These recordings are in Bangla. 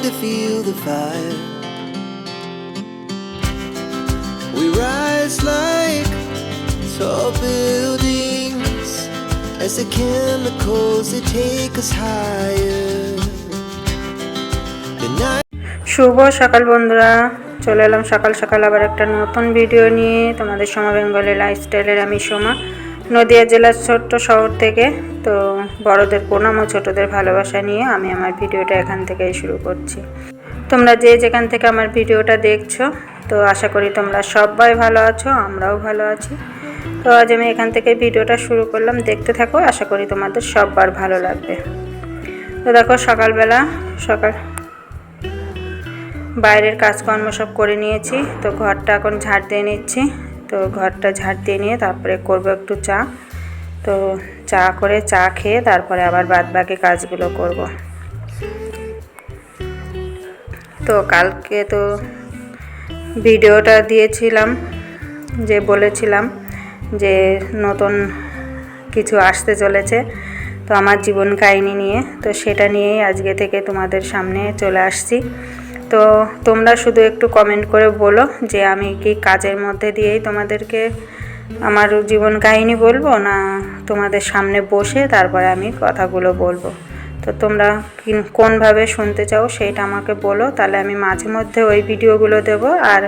to feel the fire. We rise like tall buildings as the chemicals they take us higher. The night. শুভ সকাল বন্ধুরা, চলে এলাম সকাল সকাল আবার একটা নতুন ভিডিও নিয়ে তোমাদের সোমা বেঙ্গলি লাইফস্টাইলের। আমি সোমা, নদিয়া জেলার ছোট্ট শহর থেকে। তো বড়দের প্রণাম ও ছোটদের ভালোবাসা নিয়ে আমি আমার ভিডিওটা এখান থেকেই শুরু করছি। তোমরা যে যেখান থেকে আমার ভিডিওটা দেখছো, তো আশা করি তোমরা সবাই ভালো আছো, আমরাও ভালো আছি। তো আজ আমি এখান থেকে ভিডিওটা শুরু করলাম, দেখতে থাকো, আশা করি তোমাদের সবার ভালো লাগবে। তো দেখো সকালবেলা বাইরের কাজকর্ম সব করে নিয়েছি। তো ঘরটা এখন ঝাড় দিয়ে নিচ্ছি। তো ঘরটা ঝাড় দিয়ে নিয়ে তারপরে করবো একটু চা। তো চা করে চা খেয়ে তারপরে আবার বাদ বাকি কাজগুলো করব। তো কালকে তো ভিডিওটা দিয়েছিলাম, যে বলেছিলাম যে নতুন কিছু আসতে চলেছে, তো আমার জীবন কাহিনী নিয়ে। তো সেটা নিয়েই আজকে থেকে তোমাদের সামনে চলে আসছি। তো তোমরা শুধু একটু কমেন্ট করে বলো যে আমি কি কাজের মধ্যে দিয়েই তোমাদেরকে আমার জীবন কাহিনী বলবো, না তোমাদের সামনে বসে তারপরে আমি কথাগুলো বলবো। তো তোমরা কোনভাবে শুনতে চাও সেইটা আমাকে বলো, তাহলে আমি মাঝে মধ্যে ওই ভিডিওগুলো দেব। আর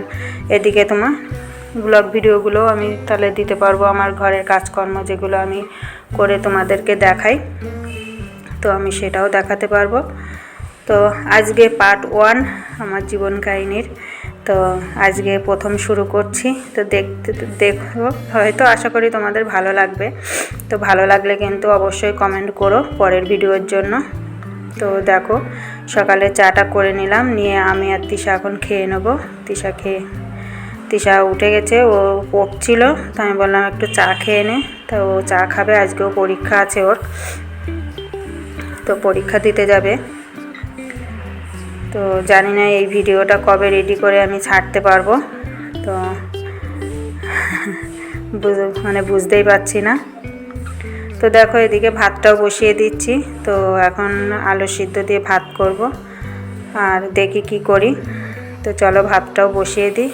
এদিকে তোমার ব্লগ ভিডিওগুলো আমি তাহলে দিতে পারবো, আমার ঘরের কাজকর্ম যেগুলো আমি করে তোমাদেরকে দেখাই, তো আমি সেটাও দেখাতে পারবো। তো আজকে পার্ট 1 আমার জীবন কাহিনীর। তো আজকে প্রথম শুরু করছি। তো দেখো, হয়তো আশা করি তোমাদের ভালো লাগবে। তো ভালো লাগলে কিন্তু অবশ্যই কমেন্ট করো পরের ভিডিওর জন্য। তো দেখো সকালে চাটা করে নিলাম, নিয়ে আমি আর তিশা এখন খেয়ে নেবো। তিশা উঠে গেছে, ও পড়ছিল, তো আমি বললাম একটু চা খেয়ে নে। তো ও চা খাবে, আজকেও পরীক্ষা আছে ওর, তো পরীক্ষা দিতে যাবে। তো জানি না এই ভিডিওটা কবে রেডি করে আমি ছাড়তে পারবো, তো বুঝতেই পারছি না। তো দেখো এদিকে ভাতটাও বসিয়ে দিচ্ছি। তো এখন আলু সিদ্ধ দিয়ে ভাত করব, আর দেখি কি করি। তো চলো ভাতটাও বসিয়ে দিই।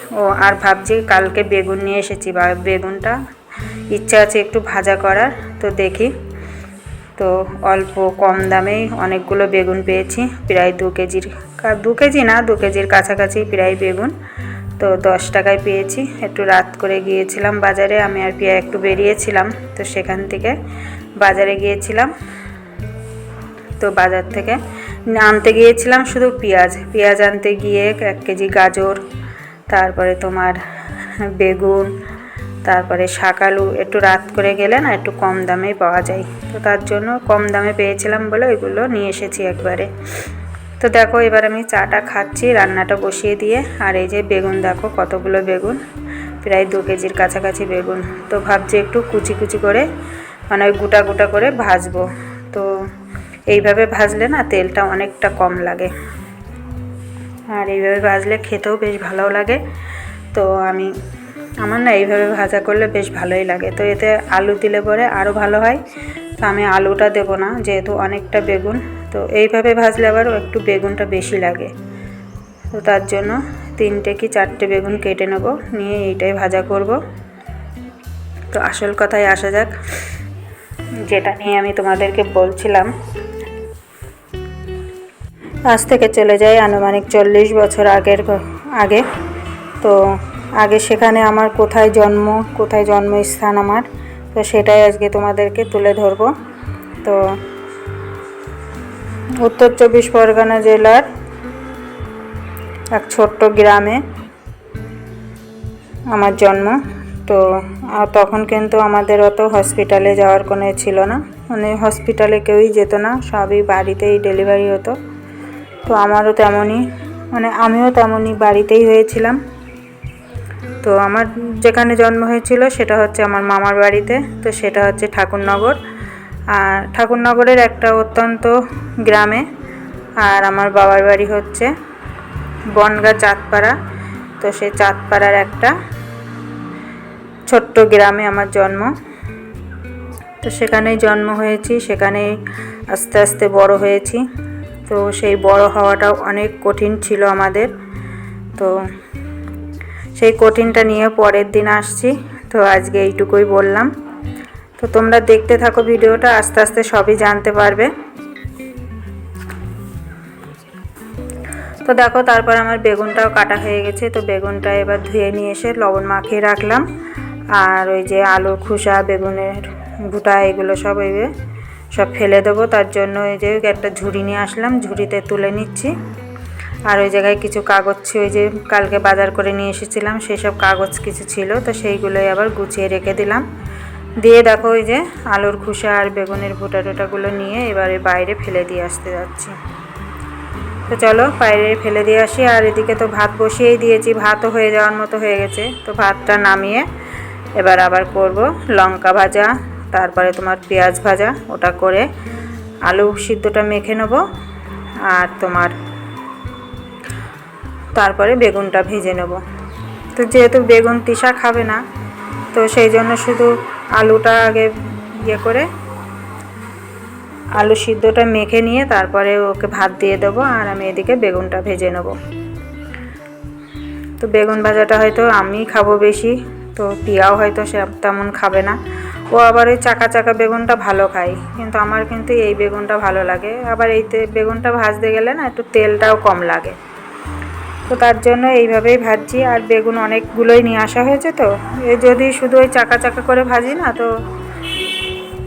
আর ভাবছি কালকে বেগুন নিয়ে এসেছি, বা বেগুনটা ইচ্ছা আছে একটু ভাজা করার। তো দেখি, তো অল্প কম দামেই অনেকগুলো বেগুন পেয়েছি, প্রায় 2 কেজির কাছাকাছি প্রায় বেগুন। তো 10 টাকায় পেয়েছি। একটু রাত করে গিয়েছিলাম বাজারে, আমি আর পিয়া একটু বেরিয়েছিলাম, তো সেখান থেকে বাজারে গিয়েছিলাম। তো বাজার থেকে আনতে গিয়েছিলাম শুধু পেঁয়াজ আনতে গিয়ে 1 কেজি গাজর, তারপরে তোমার বেগুন, তারপরে শাকালু। একটু রাত করে গেলে না একটু কম দামে পাওয়া যায়, তো তার জন্য কম দামে পেয়েছিলাম বলে ওইগুলো নিয়ে এসেছি একবারে। তো দেখো এবার আমি চাটা খাচ্ছি, রান্নাটা বসিয়ে দিয়ে। আর এই যে বেগুন, দেখো কতগুলো বেগুন, প্রায় 2 কেজির কাছাকাছি বেগুন। তো ভাবছি একটু কুচি কুচি করে, মানে গোটা গোটা করে ভাজবো। তো এইভাবে ভাজলে না তেলটা অনেকটা কম লাগে, আর এইভাবে ভাজলে খেতেও বেশ ভালো লাগে। তো আমার না এইভাবে ভাজা করলে বেশ ভালোই লাগে। তো এতে আলু দিলে পরে আরও ভালো হয়, তো আমি আলুটা দেবো না, যেহেতু অনেকটা বেগুন। তো এইভাবে ভাজলে আবারও একটু বেগুনটা বেশি লাগে, তো তার জন্য 3টে কি 4টে বেগুন কেটে নেব, নিয়ে এইটাই ভাজা করব। তো আসল কথায় আসা যাক, যেটা নিয়ে আমি তোমাদেরকে বলছিলাম। আজ থেকে চলে যাই আনুমানিক 40 বছর আগে। তো আগে সেখানে আমার কোথায় জন্মস্থান আমার, তো সেটাই আজকে তোমাদেরকে তুলে ধরব। তো উত্তর 24 পরগনা জেলার এক ছোট্ট গ্রামে আমার জন্ম। তো তখন কিন্তু আমাদের অত হসপিটালে যাওয়ার কোনো ছিল না, মানে হসপিটালে কেউই যেত না, সবই বাড়িতেই ডেলিভারি হতো। তো আমারও তেমনই, মানে আমিও তেমনই বাড়িতেই হয়েছিলাম। তো আমার যেখানে জন্ম হয়েছিল সেটা হচ্ছে আমার মামার বাড়িতে, তো সেটা হচ্ছে ঠাকুরনগর। আর ঠাকুরনগরের একটা অত্যন্ত গ্রামে। আর আমার বাবার বাড়ি হচ্ছে বনগাঁ চাঁদপাড়া। তো সেই চাঁদপাড়ার একটা ছোট্ট গ্রামে আমার জন্ম। তো সেখানেই জন্ম হয়েছি, সেখানেই আস্তে আস্তে বড় হয়েছি। তো সেই বড় হওয়াটাও অনেক কঠিন ছিল আমাদের। তো সেই কঠিনটা নিয়ে পরের দিন আসছি। তো আজকে এইটুকুই বললাম। তো তোমরা দেখতে থাকো ভিডিওটা, আস্তে আস্তে সবই জানতে পারবে। তো দেখো তারপর আমার বেগুনটাও কাটা হয়ে গেছে। তো বেগুনটা এবার ধুয়ে নিয়ে এসে লবণ মাখিয়ে রাখলাম। আর ওই যে আলুর খোসা, বেগুনের ভুটা, এগুলো সব ফেলে দেবো। তার জন্য এই যে একটা ঝুড়ি নিয়ে আসলাম, ঝুড়িতে তুলে নিচ্ছি। আর ওই জায়গায় কিছু কাগজ, ওই যে কালকে বাজার করে নিয়ে এসেছিলাম সেই সব কাগজ কিছু ছিল, তো সেইগুলোই আবার গুছিয়ে রেখে দিলাম। দিয়ে দেখো ওই যে আলুর খোসা আর বেগুনের ভুটা টুটাগুলো নিয়ে এবারে বাইরে ফেলে দিয়ে আসতে যাচ্ছি। তো চলো বাইরে ফেলে দিয়ে আসি। আর এদিকে তো ভাত বসিয়েই দিয়েছি, ভাতও হয়ে যাওয়ার মতো হয়ে গেছে। তো ভাতটা নামিয়ে এবার আবার করব লঙ্কা ভাজা, তারপরে তোমার পেঁয়াজ ভাজা, ওটা করে আলু সিদ্ধটা মেখে নেব। আর তোমার তারপরে বেগুনটা ভেজে নেব। তো যেহেতু বেগুন তিশা খাবে না, তো সেই জন্য শুধু আলুটা আগে করে আলু সিদ্ধটা মেখে নিয়ে তারপরে ওকে ভাত দিয়ে দেবো। আর আমি এদিকে বেগুনটা ভেজে নেব। তো বেগুন ভাজাটা হয়তো আমি খাবো বেশি, তো পিয়াও হয়তো সে তেমন খাবে না। ও আবার ওই চাকা চাকা বেগুনটা ভালো খায়, কিন্তু আমার কিন্তু এই বেগুনটা ভালো লাগে। আবার এই বেগুনটা ভাজতে গেলে না একটু তেলটাও কম লাগে। তো তার জন্য এইভাবেই ভাজছি। আর বেগুন অনেকগুলোই নিয়ে আসা হয়েছে, তো যদি শুধু ওই চাকা চাকা করে ভাজি না, তো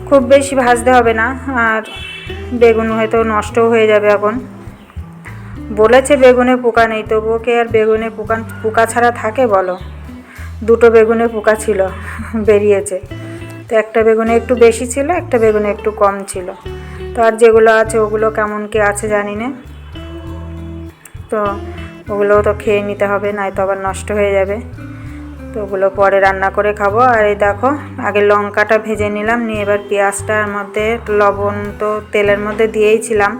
খুব বেশি ভাজতে হবে না। আর বেগুন হয়তো নষ্টও হয়ে যাবে। এখন বলেছে বেগুনে পোকা নেই, তবুও কি আর বেগুনে পোকা ছাড়া থাকে বলো? দুটো বেগুনে পোকা ছিল, বেরিয়েছে। তো একটা বেগুনে একটু বেশি ছিল, একটা বেগুনে একটু কম ছিল। তো আর যেগুলো আছে ওগুলো কেমন কি আছে জানি না। তো ওগুলোও তো খেয়ে নিতে হবে, নয়তো আবার নষ্ট হয়ে যাবে। তো ওগুলো পরে রান্না করে খাবো। আর এই দেখো আগে লঙ্কাটা ভেজে নিলাম, নিয়ে এবার পেঁয়াজটার মধ্যে লবণ তো তেলের মধ্যে দিয়েইছিলাম।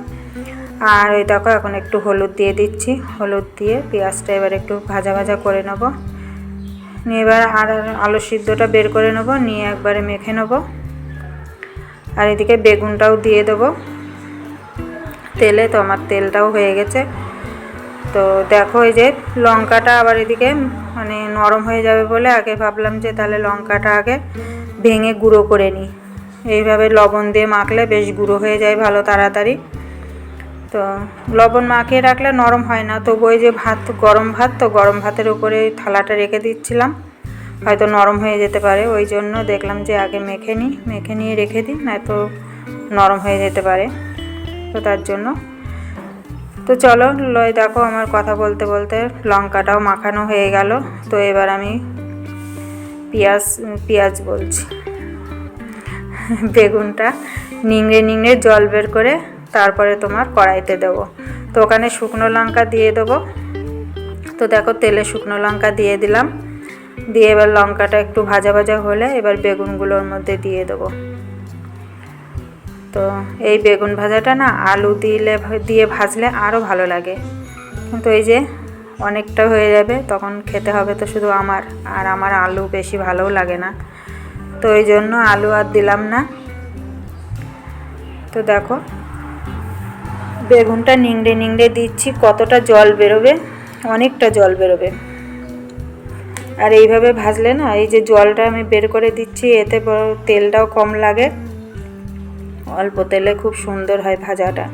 আর ওই দেখো এখন একটু হলুদ দিয়ে দিচ্ছি। হলুদ দিয়ে পেঁয়াজটা এবার একটু ভাজা ভাজা করে নেব। নিয়ে এবার আর আলু সিদ্ধটা বের করে নেব, নিয়ে একবারে মেখে নেব। আর এদিকে বেগুনটাও দিয়ে দেবো তেলে। তো আমার তেলটাও হয়ে গেছে। তো দেখো এই যে লঙ্কাটা আবার এদিকে মানে নরম হয়ে যাবে বলে আগে ভাবলাম যে তাহলে লঙ্কাটা আগে ভেঙে গুঁড়ো করে নিই। এইভাবে লবণ দিয়ে মাখলে বেশ গুঁড়ো হয়ে যায় ভালো তাড়াতাড়ি। তো লবণ মাখিয়ে রাখলে নরম হয় না। তবু ওই যে গরম ভাত, তো গরম ভাতের উপরে থালাটা রেখে দিচ্ছিলাম, হয়তো নরম হয়ে যেতে পারে। ওই জন্য দেখলাম যে আগে মেখে নিয়ে রেখে দিই, নয়তো নরম হয়ে যেতে পারে। তো তার জন্য তো চলো দেখো আমার কথা বলতে বলতে লঙ্কাটাও মাখানো হয়ে গেল। তো এবার আমি পেঁয়াজ বলছি বেগুনটা নিংড়ে জল বের করে তারপরে তোমার কড়াইতে দেবো। তো ওখানে শুকনো লঙ্কা দিয়ে দেবো। তো দেখো তেলে শুকনো লঙ্কা দিয়ে দিলাম, দিয়ে এবার লঙ্কাটা একটু ভাজা ভাজা হলে এবার বেগুনগুলোর মধ্যে দিয়ে দেবো। তো এই বেগুন ভাজাটা না আলু দিয়ে ভাজলে আরও ভালো লাগে, কিন্তু এই যে অনেকটা হয়ে যাবে, তখন খেতে হবে তো শুধু আমার আলু বেশি ভালোও লাগে না। তো এই জন্য আলু আর দিলাম না। তো দেখো বেগুনটা নিংড়ে দিচ্ছি, কতটা জল বেরোবে, অনেকটা জল বেরোবে। আর এইভাবে ভাজলে না, এই যে জলটা আমি বের করে দিচ্ছি, এতে তেলটাও কম লাগে, অল্প তেলে খুব সুন্দর হয় ভাজাটা।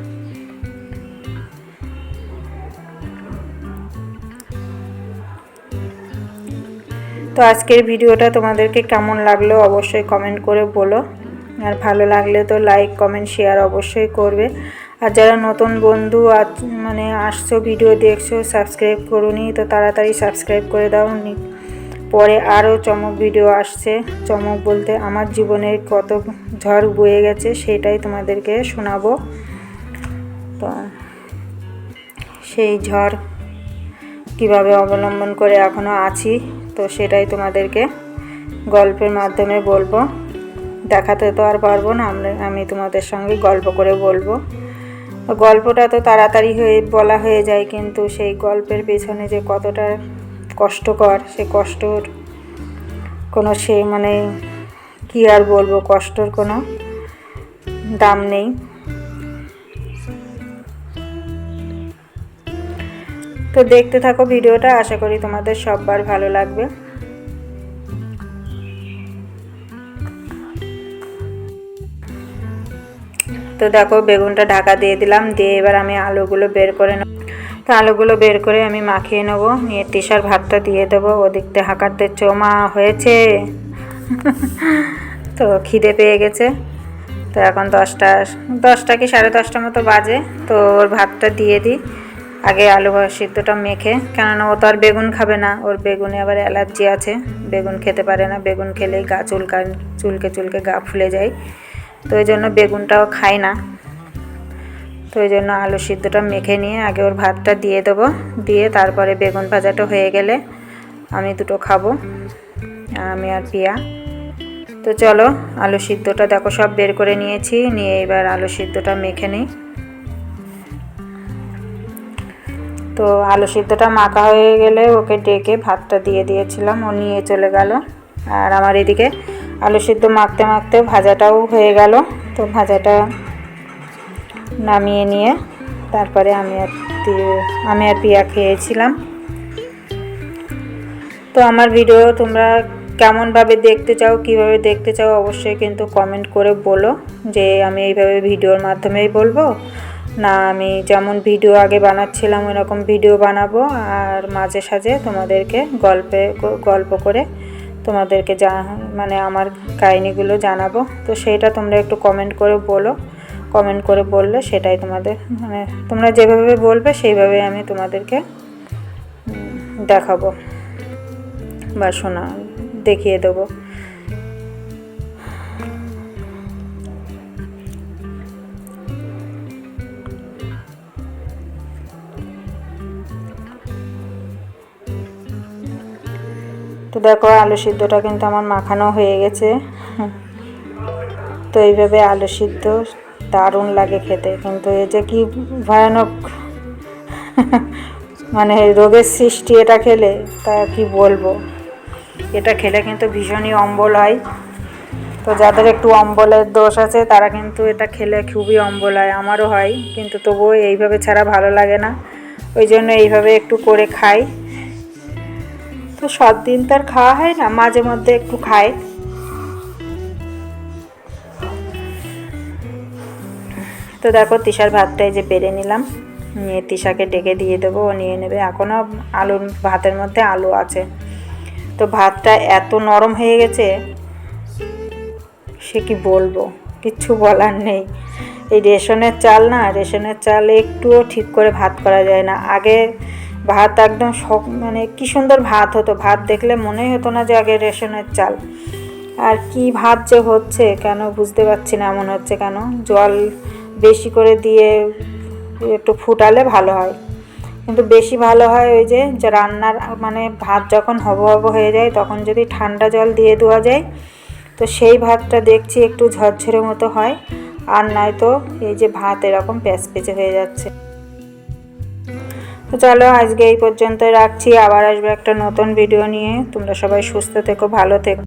তো আজকের ভিডিওটা তোমাদেরকে কেমন লাগলো অবশ্যই কমেন্ট করে বলো। আর ভালো লাগলে তো লাইক কমেন্ট শেয়ার অবশ্যই করবে। আর যারা নতুন বন্ধু আসছো, ভিডিও দেখছো, সাবস্ক্রাইব করোনি, তো তাড়াতাড়ি সাবস্ক্রাইব করে দাও। পরে আরও চমক ভিডিও আসছে। চমক বলতে আমার জীবনের কত ঝড় বয়ে গেছে সেটাই তোমাদেরকে শোনাবো। তো সেই ঝড় কিভাবে অবলম্বন করে এখনও আছি, তো সেটাই তোমাদেরকে গল্পের মাধ্যমে বলবো। দেখাতে তো আর পারবো না, আমি তোমাদের সঙ্গে গল্প করে বলবো। গল্পটা তো তাড়াতাড়ি বলা হয়ে যায়, কিন্তু সেই গল্পের পেছনে যে কতটা কষ্টকর, সে কষ্টর কোনো কি আর বলবো, কষ্টর কোনো দাম নেই। তো দেখতে থাকো ভিডিওটা, আশা করি তোমাদের সবার ভালো লাগবে। তো দেখো বেগুনটা ঢাকা দিয়ে দিলাম, দিয়ে এবার আমি আলুগুলো বের করে নেব। তো আলুগুলো বের করে আমি মাখিয়ে নেব, নিয়ে তিশার ভাতটা দিয়ে দেবো। ওদিক দিয়ে হাঁকার দিচ্ছে, মা হয়েছে। তো খিদে পেয়ে গেছে। তো এখন 10টা কি 10:30 মতো বাজে। তো ওর ভাতটা দিয়ে দিই আগে, আলু সিদ্ধটা মেখে, কেননা ও তো আর বেগুন খাবে না, ওর বেগুনে আবার অ্যালার্জি আছে, বেগুন খেতে পারে না, বেগুন খেলেই গা চুলকে গা ফুলে যায়। তো ওই জন্য বেগুনটাও খায় না। তো ওই জন্য আলু সিদ্ধটা মেখে নিয়ে আগে ওর ভাতটা দিয়ে দেবো, দিয়ে তারপরে বেগুন ভাজাটা হয়ে গেলে আমি দুটো খাবো, আমি আর পিয়া। তো চলো আলু সিদ্ধটা দেখো সব বের করে নিয়েছি, নিয়ে এবার আলু সিদ্ধটা মেখে নিই। তো আলু সিদ্ধটা মাখা হয়ে গেলে ওকে ডেকে ভাতটা দিয়ে দিয়েছিলাম, ও নিয়ে চলে গেল। আর আমার এদিকে আলু সিদ্ধ মাখতে মাখতে ভাজাটাও হয়ে গেল। তো ভাজাটা নামিয়ে নিয়ে তারপরে আমি আর পিয়া খেয়েছিলাম। তো আমার ভিডিও তোমরা কেমনভাবে দেখতে চাও, কিভাবে দেখতে চাও, অবশ্যই কিন্তু কমেন্ট করে বলো, যে আমি এইভাবে ভিডিওর মাধ্যমেই বলবো, না আমি যেমন ভিডিও আগে বানাচ্ছিলাম ওরকম ভিডিও বানাবো, আর মাঝে সাঝে তোমাদেরকে গল্প করে তোমাদেরকে মানে আমার কাহিনিগুলো জানাবো। তো সেইটা তোমরা একটু কমেন্ট করে বলো, কমেন্ট করে বললে সেটাই তোমাদের, মানে তোমরা যেভাবে বলবে সেইভাবে আমি তোমাদেরকে দেখাবো বা দেখিয়ে দেবো। তো দেখো আলু সিদ্ধটা কিন্তু আমার মাখানো হয়ে গেছে। তো এইভাবে আলু সিদ্ধ দারুণ লাগে খেতে, কিন্তু এই যে কি ভয়ানক মানে রোগের সৃষ্টি এটা খেলে, তা কি বলবো। এটা খেলে কিন্তু ভীষণই অম্বল হয়। তো যাদের একটু অম্বলের দোষ আছে তারা কিন্তু এটা খেলে খুবই অম্বল হয়, আমারও হয়, কিন্তু তবুও এইভাবে ছাড়া ভালো লাগে না, ওই জন্য এইভাবে একটু করে খাই। তো সব দিন তো আর খাওয়া হয় না, মাঝে মধ্যে একটু খাই। তো দেখো তিশার ভাতটা এই যে বেড়ে নিলাম, নিয়ে তিশাকে ডেকে দিয়ে দেবো, ও নিয়ে নেবে। এখনও ভাতের মধ্যে আলু আছে। তো ভাতটা এত নরম হয়ে গেছে সে কি বলবো, কিচ্ছু বলার নেই। এই রেশনের চাল না, রেশনের চাল একটুও ঠিক করে ভাত করা যায় না। আগে ভাত একদম মানে কি সুন্দর ভাত হতো, ভাত দেখলে মনেই হতো না যে আগে রেশনের চাল। আর কি ভাত যে হচ্ছে, কেন বুঝতে পারছি না এমন হচ্ছে কেন। জল বেশি করে দিয়ে একটু ফুটালে ভালো হয়, কিন্তু বেশি ভালো হয় ওই যে রান্নার মানে ভাত যখন হব হয়ে যায় তখন যদি ঠান্ডা জল দিয়ে দেওয়া যায়, তো সেই ভাতটা দেখছি একটু ঝরঝরে মতো হয়। আর নয়তো এই যে ভাত এরকম প্যাচপেচে হয়ে যাচ্ছে। তো চলো আজকে এই পর্যন্তই রাখছি, আবার আসবে একটা নতুন ভিডিও নিয়ে। তোমরা সবাই সুস্থ থেকো, ভালো থেকো।